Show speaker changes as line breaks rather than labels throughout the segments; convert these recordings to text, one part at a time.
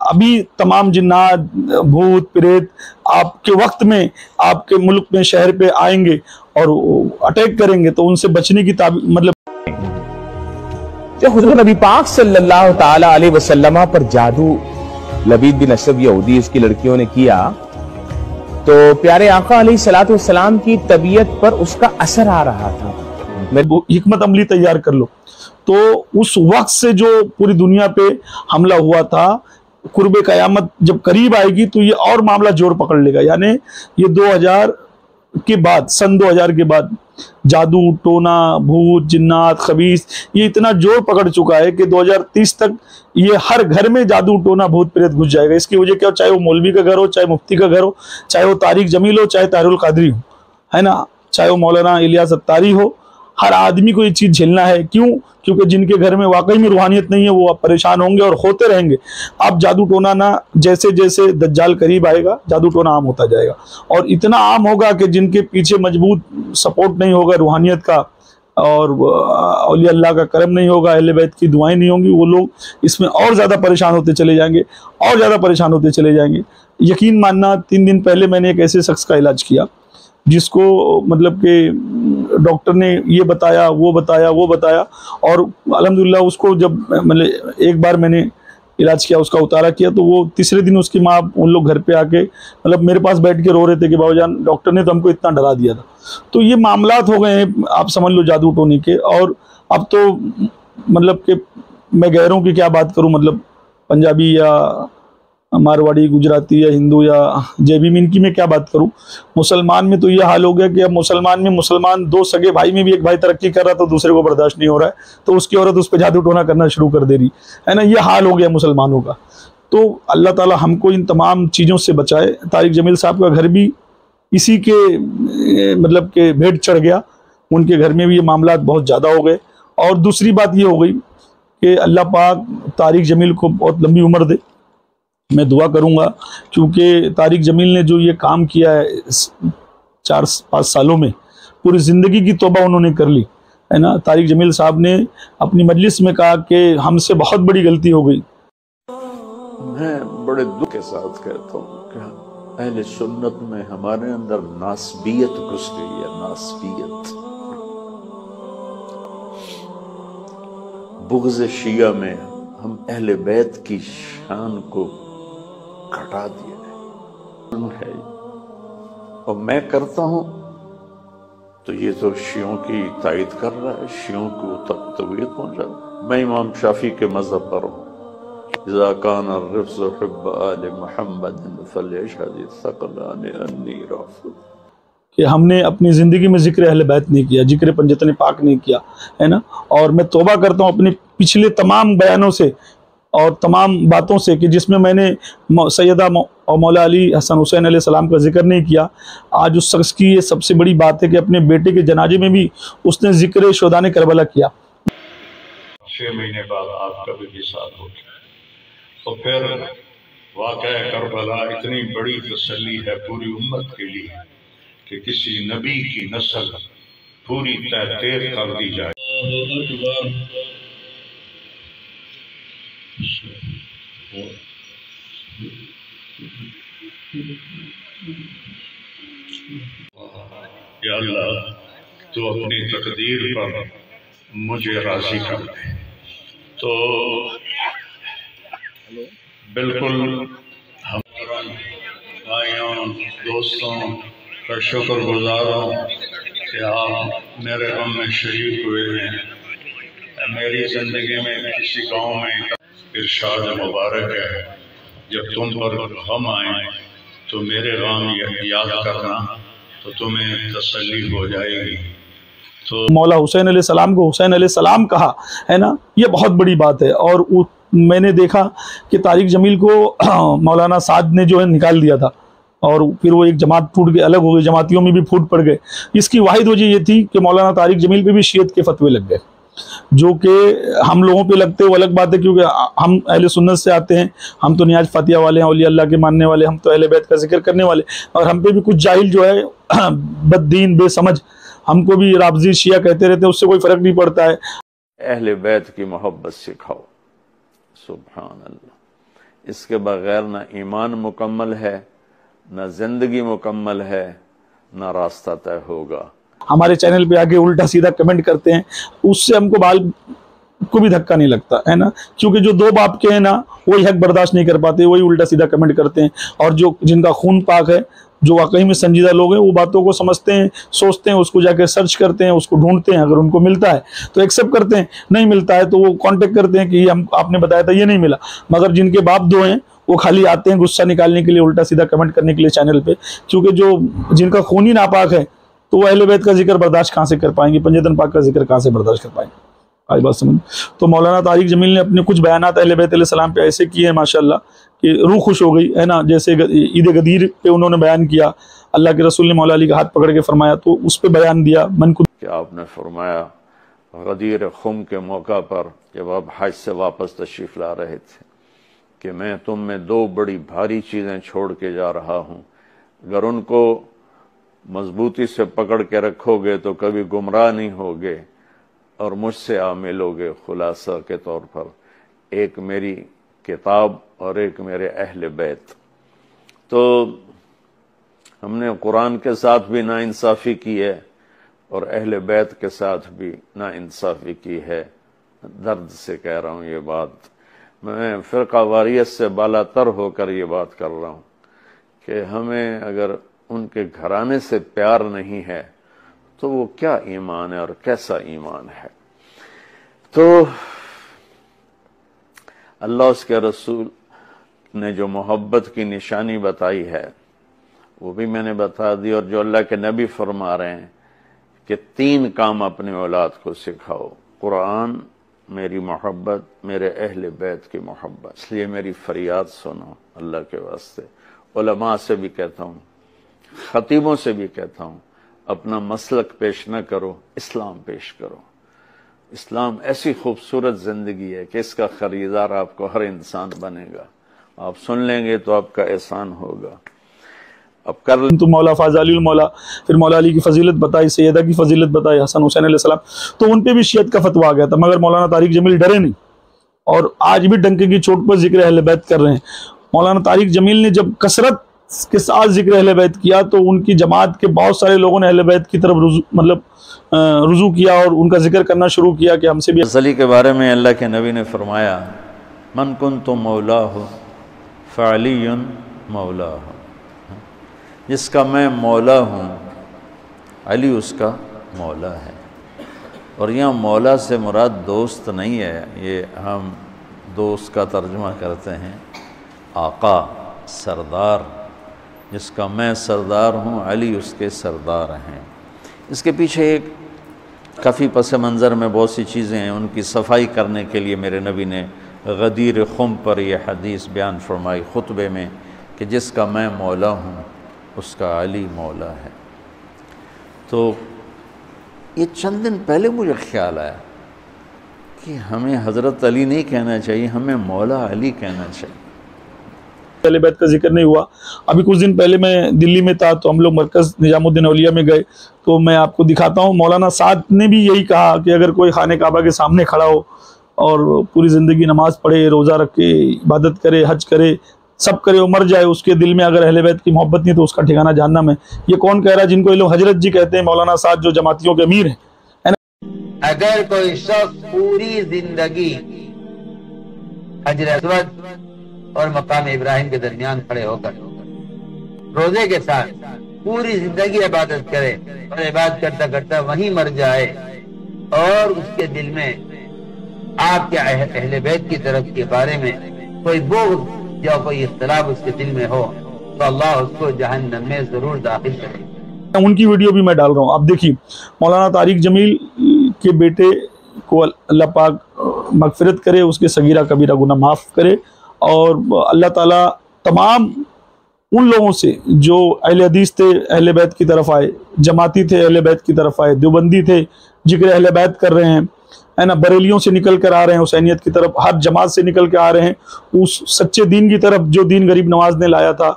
ابھی تمام جنات بھوت پریت آپ کے وقت میں آپ کے ملک میں شہر پہ آئیں گے اور اٹیک کریں گے، تو ان سے بچنے کی مطلب
جب حضور نبی پاک صلی اللہ تعالی علیہ وسلم پر جادو لبید بن اسد یہودی اس کی لڑکیوں نے کیا تو پیارے آقا علیہ الصلوۃ والسلام کی طبیعت پر اس کا اثر آ رہا تھا.
حکمت عملی تیار کر لو. تو اس وقت سے جو پوری دنیا پہ حملہ ہوا تھا، قرب قیامت جب قریب آئے گی تو یہ اور معاملہ جوڑ پکڑ لے گا. یعنی یہ 2000 کے بعد، سن 2000 کے بعد جادو ٹونا بھوت جنات خبیث یہ اتنا جوڑ پکڑ چکا ہے کہ 2030 تک یہ ہر گھر میں جادو ٹونا بھوت پریت گھس جائے گا. اس کی وجہ کیا ہو، چاہے وہ مولوی کا گھر ہو، چاہے مفتی کا گھر ہو، چاہے وہ طارق جمیل ہو، چاہے طاہر القادری ہو، ہے نا، چاہے وہ مولانا الیاس اتاری ہو، ہر آدمی کو یہ چیز جھیلنا ہے. کیوں؟ کیونکہ جن کے گھر میں واقعی میں روحانیت نہیں ہے وہ پریشان ہوں گے اور ہوتے رہیں گے. اب جادو ٹونا نہ، جیسے جیسے دجال قریب آئے گا جادو ٹونا عام ہوتا جائے گا، اور اتنا عام ہوگا کہ جن کے پیچھے مضبوط سپورٹ نہیں ہوگا روحانیت کا، اور اولیاء اللہ کا کرم نہیں ہوگا، اہل بیت کی دعائیں نہیں ہوں گی، وہ لوگ اس میں اور زیادہ پریشان ہوتے چلے جائیں گے، اور زیادہ پریشان ہوتے چلے جائیں گے. یقین ماننا، 3 دن پہلے میں نے ایک ایسے شخص کا علاج کیا جس کو مطلب کہ ڈاکٹر نے یہ بتایا وہ بتایا، اور الحمدللہ اس کو جب مطلب ایک بار میں نے علاج کیا، اس کا اتارا کیا، تو وہ تیسرے دن اس کی ماں ان لوگ گھر پہ آ کے مطلب میرے پاس بیٹھ کے رو رہے تھے کہ بابا جان ڈاکٹر نے تو ہم کو اتنا ڈرا دیا تھا. تو یہ معاملات ہو گئے ہیں آپ سمجھ لو جادو ٹونے کے. اور اب تو مطلب کہ میں غیروں کی کیا بات کروں، مطلب پنجابی یا مارواڑی گجراتی یا ہندو یا جیبیم ان کی میں کیا بات کروں. مسلمان میں تو یہ حال ہو گیا کہ اب مسلمان 2 سگے بھائی میں بھی ایک بھائی ترقی کر رہا تو دوسرے کو برداشت نہیں ہو رہا ہے، تو اس کی عورت اس پہ جادو ٹونا کرنا شروع کر دے رہی ہے نا. یہ حال ہو گیا مسلمانوں کا. تو اللہ تعالی ہم کو ان تمام چیزوں سے بچائے. طارق جمیل صاحب کا گھر بھی اسی کے مطلب کہ بھیٹ چڑھ گیا، ان کے گھر میں بھی یہ معاملات بہت زیادہ ہو گئے. اور دوسری بات یہ ہو گئی کہ اللہ پاک طارق جمیل کو بہت لمبی عمر دے. میں دعا کروں گا، کیونکہ طارق جمیل نے جو یہ کام کیا ہے 4-5 سالوں میں، پوری زندگی کی توبہ انہوں نے کر لی ہے نا. طارق جمیل صاحب نے اپنی مجلس میں کہا کہ ہم سے بہت بڑی غلطی ہو گئی.
میں بڑے دکھ کے ساتھ کہتا ہوں کہ اہل سنت میں ہمارے اندر ناسبیت گھس گئی ہے. ناسبیت، بغض شیعہ میں ہم اہل بیت کی شان کو گھٹا دیا ہے. اور میں کرتا ہوں تو یہ تو شیعوں کی تائید کر رہا ہے، شیعوں کو تقویت پہنچا رہا ہے. میں امام شافعی کے مذہب پر ہوں. اذا كان الرفض حب آل محمد فلیشهد الثقلان انی رافض،
کہ ہم نے اپنی زندگی میں ذکر اہل بیت نہیں کیا، ذکر پنجتن پاک نہیں کیا ہے نا. اور میں توبہ کرتا ہوں اپنے پچھلے تمام بیانوں سے اور تمام باتوں سے کہ جس میں میں نے سیدہ اور مولا علی حسن حسین علیہ السلام کا ذکر نہیں کیا. آج اس شخص کی یہ سب سے بڑی بات ہے کہ اپنے بیٹے کے جنازے میں بھی اس نے ذکر شہدائے کربلا کیا.
6 مہینے بعد آپ کا بھی وصال ہو گیا. تو پھر واقعہ کربلا اتنی بڑی تسلی ہے پوری امت کے لیے کہ کسی نبی کی نسل پوری تحقیق کر دی جائے. یا اللہ تو اپنی تقدیر پر مجھے راضی کر دے. تو بالکل ہم بھائیوں دوستوں کا شکر گزار ہوں کہ آپ میرے غم میں شریک ہوئے ہیں. میری زندگی میں کسی گاؤں میں ارشاد مبارک ہے، جب تم پر غم آئیں تو میرے غم یاد کرنا تو تمہیں تسلی ہو جائے گی. تو
مولا حسین علیہ السلام کو حسین علیہ السلام کہا ہے نا، یہ بہت بڑی بات ہے. اور میں نے دیکھا کہ طارق جمیل کو مولانا سعد نے جو ہے نکال دیا تھا، اور پھر وہ ایک جماعت ٹوٹ کے الگ ہو گئی، جماعتیوں میں بھی پھوٹ پڑ گئے. اس کی واحد وجہ یہ تھی کہ مولانا طارق جمیل پہ بھی شیعت کے فتوے لگ گئے، جو کہ ہم لوگوں پہ لگتے وہ الگ بات ہے، کیونکہ ہم اہل سنت سے آتے ہیں، ہم تو نیاز فاتحہ والے ہیں، اولیاء اللہ کے ماننے والے، ہم تو اہل بیت کا ذکر کرنے والے. اور ہم پہ بھی کچھ جاہل جو ہے بد دین بے سمجھ ہم کو بھی رافضی شیعہ کہتے رہتے ہیں، اس سے کوئی فرق نہیں پڑتا ہے.
اہل بیت کی محبت سکھاؤ. سبحان اللہ. اس کے بغیر نہ ایمان مکمل ہے، نہ زندگی مکمل ہے، نہ راستہ طے ہوگا۔
ہمارے چینل پہ آگے الٹا سیدھا کمنٹ کرتے ہیں، اس سے ہم کو بال کو بھی دھکا نہیں لگتا ہے نا، کیونکہ جو دو باپ کے ہیں نا وہی حق برداشت نہیں کر پاتے، وہی الٹا سیدھا کمنٹ کرتے ہیں، اور جو جن کا خون پاک ہے، جو واقعی میں سنجیدہ لوگ ہیں، وہ باتوں کو سمجھتے ہیں، سوچتے ہیں، اس کو جا کے سرچ کرتے ہیں، اس کو ڈھونڈتے ہیں، اگر ان کو ملتا ہے تو ایکسیپٹ کرتے ہیں، نہیں ملتا ہے تو وہ کانٹیکٹ کرتے ہیں کہ یہ آپ نے بتایا تھا، یہ نہیں ملا۔ مگر جن کے باپ دو ہیں وہ خالی آتے ہیں غصہ نکالنے کے لیے، الٹا سیدھا کمنٹ کرنے کے لیے چینل پہ، کیونکہ جن کا خون ہی ناپاک ہے تو وہ اہل بیت کا ذکر برداشت کہاں سے کر پائیں گے، پنجتن پاک کا ذکر کہاں سے برداشت کر پائیں گے؟ آج بات سمجھ۔ تو مولانا طارق جمیل نے اپنے کچھ بیانات اہل بیت علیہ السلام پہ ایسے کیے ہیں ماشاءاللہ کہ روح خوش ہو گئی ہے نا، جیسے عید غدیر پہ انہوں نے بیان کیا، اللہ کے رسول نے مولا علی کا ہاتھ پکڑ کے فرمایا تو اس پہ بیان دیا،
کہ آپ نے فرمایا غدیر خم کے موقع پر جب آپ حج سے واپس تشریف لا رہے تھے کہ میں تم میں دو بڑی بھاری چیزیں چھوڑ کے جا رہا ہوں، اگر ان کو مضبوطی سے پکڑ کے رکھو گے تو کبھی گمراہ نہیں ہوگے اور مجھ سے ملو گے۔ خلاصہ کے طور پر ایک میری کتاب اور ایک میرے اہل بیت۔ تو ہم نے قرآن کے ساتھ بھی ناانصافی کی ہے اور اہل بیت کے ساتھ بھی ناانصافی کی ہے، درد سے کہہ رہا ہوں یہ بات، میں فرقہ واریت سے بالا تر ہو کر یہ بات کر رہا ہوں کہ ہمیں اگر ان کے گھرانے سے پیار نہیں ہے تو وہ کیا ایمان ہے اور کیسا ایمان ہے؟ تو اللہ اس کے رسول نے جو محبت کی نشانی بتائی ہے وہ بھی میں نے بتا دی، اور جو اللہ کے نبی فرما رہے ہیں کہ 3 کام اپنی اولاد کو سکھاؤ، قرآن، میری محبت، میرے اہل بیت کی محبت۔ اس لیے میری فریاد سنو اللہ کے واسطے، علماء سے بھی کہتا ہوں، خطیبوں سے بھی کہتا ہوں، اپنا مسلک پیش نہ کرو، اسلام پیش کرو۔ اسلام ایسی خوبصورت زندگی ہے کہ اس کا خریدار آپ کو ہر انسان بنے گا، آپ سن لیں گے تو آپ کا احسان ہوگا۔ اب کر
تو مولا فاضل علی المولا، پھر مولا علی کی فضیلت بتائی، سیدہ کی فضیلت بتائی، حسن حسین علیہ السلام، تو ان پہ بھی شیعت کا فتویٰ آ گیا تھا، مگر مولانا طارق جمیل ڈرے نہیں اور آج بھی ڈنکے کی چوٹ پر ذکر اہل بیت کر رہے ہیں۔ مولانا طارق جمیل نے جب کثرت کے ساتھ ذکر اہل بیت کیا تو ان کی جماعت کے بہت سارے لوگوں نے اہل بیت کی طرف رجوع کیا اور ان کا ذکر کرنا شروع کیا کہ ہم سے بھی۔
علی کے بارے میں اللہ کے نبی نے فرمایا، من کنت مولاہ فعلی مولاہ، جس کا میں مولا ہوں علی اس کا مولا ہے۔ اور یہاں مولا سے مراد دوست نہیں ہے، یہ ہم دوست کا ترجمہ کرتے ہیں آقا، سردار، جس کا میں سردار ہوں علی اس کے سردار ہیں۔ اس کے پیچھے ایک کافی پس منظر میں بہت سی چیزیں ہیں، ان کی صفائی کرنے کے لیے میرے نبی نے غدیر خم پر یہ حدیث بیان فرمائی خطبے میں کہ جس کا میں مولا ہوں اس کا علی مولا ہے۔ تو یہ چند دن پہلے مجھے خیال آیا کہ ہمیں حضرت علی نہیں کہنا چاہیے، ہمیں مولا علی کہنا چاہیے۔
اہل بیت کا ذکر نہیں ہوا۔ ابھی کچھ دن پہلے میں دلی میں تھا تو ہم لوگ مرکز نظام الدین اولیاء میں گئے تو میں آپ کو دکھاتا ہوں، مولانا سعد نے بھی یہی کہا کہ اگر کوئی خانہ کعبہ کے سامنے کھڑا ہو اور پوری زندگی نماز پڑھے، روزہ رکھے، عبادت کرے، حج کرے، سب کرے اور مر جائے، اس کے دل میں اگر اہل بیت کی محبت نہیں تو اس کا ٹھکانہ جہنم ہے۔ یہ کون کہہ رہا ہے؟ جن کو یہ لوگ حضرت جی کہتے ہیں، مولانا سعد جو جماعتیوں کے امیر ہیں۔
اگر کوئی شخص پوری زندگی حجر اسود اور مقام ابراہیم کے درمیان کھڑے ہو کر روزے کے ساتھ پوری زندگی عبادت کرے اور عبادت کرتا کرتا وہیں مر جائے اور اس کے دل میں آپ کے اہل بیت کی طرف کے بارے میں کوئی بغض یا کوئی اختلاف اس کے دل میں ہو تو اللہ اس کو جہنم میں ضرور داخل کرے۔
ان کی ویڈیو بھی میں ڈال رہا ہوں، آپ دیکھیے۔ مولانا طارق جمیل کے بیٹے کو اللہ پاک مغفرت کرے، اس کے صغیرہ کبیرہ گناہ معاف کرے، اور اللہ تعالیٰ تمام ان لوگوں سے جو اہل حدیث تھے اہل بیت کی طرف آئے، جماعتی تھے اہل بیت کی طرف آئے، دیوبندی تھے ذکر اہل بیت کر رہے ہیں، ہے نا، بریلیوں سے نکل کر آ رہے ہیں حسینیت کی طرف، ہر جماعت سے نکل کے آ رہے ہیں اس سچے دین کی طرف جو دین غریب نواز نے لایا تھا،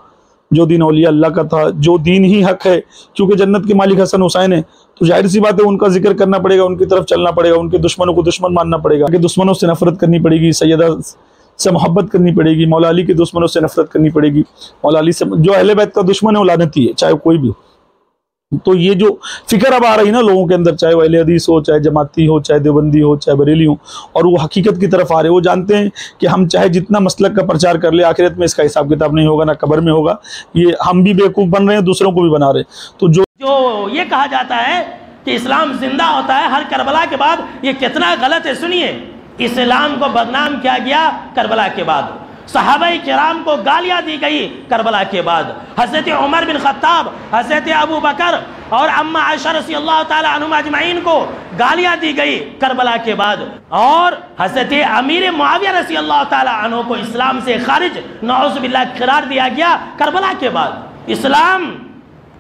جو دین اولیاء اللہ کا تھا، جو دین ہی حق ہے، کیونکہ جنت کے مالک حسن حسین ہے تو ظاہر سی بات ہے ان کا ذکر کرنا پڑے گا، ان کی طرف چلنا پڑے گا، ان کے دشمنوں کو دشمن ماننا پڑے گا، کہ دشمنوں سے نفرت کرنی پڑے گی، سے محبت کرنی پڑے گی، مولا علی کے دشمنوں سے نفرت کرنی پڑے گی، مولا علی سے جو اہل بیت کا دشمن ہے وہ لعنتی ہے، چاہے کوئی بھی ہو۔ تو یہ جو فکر اب آ رہی نا لوگوں کے اندر، چاہے وہ اہل حدیث ہو، چاہے جماعتی ہو، چاہے دیوبندی ہو، چاہے بریلی ہو، اور وہ حقیقت کی طرف آ رہے، وہ جانتے ہیں کہ ہم چاہے جتنا مسلک کا پرچار کر لے، آخرت میں اس کا حساب کتاب نہیں ہوگا، نہ قبر میں ہوگا، یہ ہم بھی بیوقوف بن رہے ہیں، دوسروں کو بھی بنا رہے ہیں۔ تو جو
یہ کہا جاتا ہے کہ اسلام زندہ ہوتا ہے ہر کربلا کے بعد، یہ کتنا غلط ہے۔ سنیے، اسلام کو بدنام کیا گیا کربلا کے بعد، صحابہ کرام کو گالیاں دی گئی کربلا کے بعد، حضرت عمر بن خطاب، حضرت ابو بکر اور اما عائشہ رضی اللہ تعالی عنہم اجمعین کو گالیاں دی گئی کربلا کے بعد، اور حضرت امیر معاویہ رضی اللہ تعالی عنہ کو اسلام سے خارج نعوذ باللہ قرار دیا گیا کربلا کے بعد۔ اسلام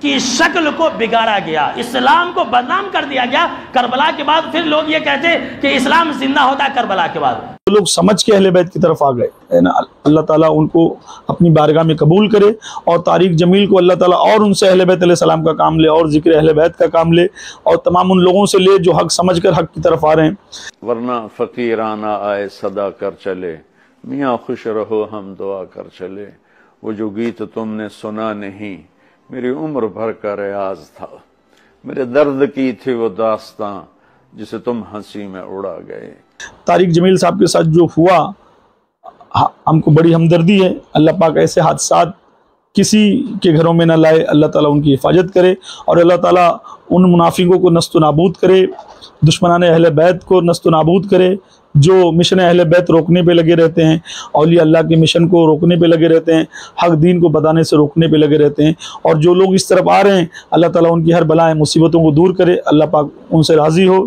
کی شکل کو بگاڑا گیا، اسلام کو بدنام کر دیا گیا کربلا کے بعد۔ پھر لوگ یہ کہتے ہیں کہ اسلام زندہ ہوتا ہے کربلا کے بعد۔
لوگ سمجھ کے اہل بیت کی طرف آ گئے، اللہ تعالیٰ ان کو اپنی بارگاہ میں قبول کرے، اور تاریخ جمیل کو اللہ تعالیٰ اور ان سے اہل بیت علیہ السلام کا کام لے، اور ذکر اہل بیت کا کام لے، اور تمام ان لوگوں سے لے جو حق سمجھ کر حق کی طرف آ رہے ہیں۔
ورنہ فقیرانہ آئے صدا کر چلے، میاں خوش رہو ہم دعا کر چلے، وہ جو گیت تم نے سنا نہیں میری عمر بھر کا ریاض تھا، میرے درد کی تھی وہ داستاں جسے تم ہنسی میں اڑا گئے۔
طارق جمیل صاحب کے ساتھ جو ہوا، ہم کو بڑی ہمدردی ہے، اللہ پاک ایسے حادثات کسی کے گھروں میں نہ لائے، اللہ تعالیٰ ان کی حفاظت کرے، اور اللہ تعالیٰ ان منافقوں کو نست و نابود کرے، دشمنان اہل بیت کو نست و نابود کرے، جو مشن اہل بیت روکنے پہ لگے رہتے ہیں، اولیاء اللہ کے مشن کو روکنے پہ لگے رہتے ہیں، حق دین کو بتانے سے روکنے پہ لگے رہتے ہیں، اور جو لوگ اس طرف آ رہے ہیں اللہ تعالیٰ ان کی ہر بلائیں مصیبتوں کو دور کرے، اللہ پاک ان سے راضی ہو،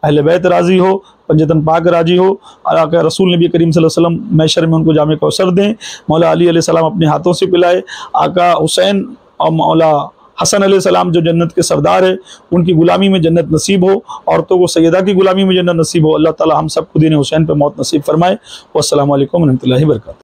اہل بیت راضی ہو، پنجتن پاک راضی ہو، اور رسول نبی کریم صلی اللہ علیہ وسلم محشر میں ان کو جام کوثر دیں، مولا علی علیہ السلام اپنے ہاتھوں سے پلائے، آقا حسین اور مولا حسن علیہ السلام جو جنت کے سردار ہے ان کی غلامی میں جنت نصیب ہو، عورتوں کو سیدہ کی غلامی میں جنت نصیب ہو، اللہ تعالی ہم سب کو دین حسین پہ موت نصیب فرمائے۔ والسلام علیکم ورحمۃ اللہ وبرکاتہ۔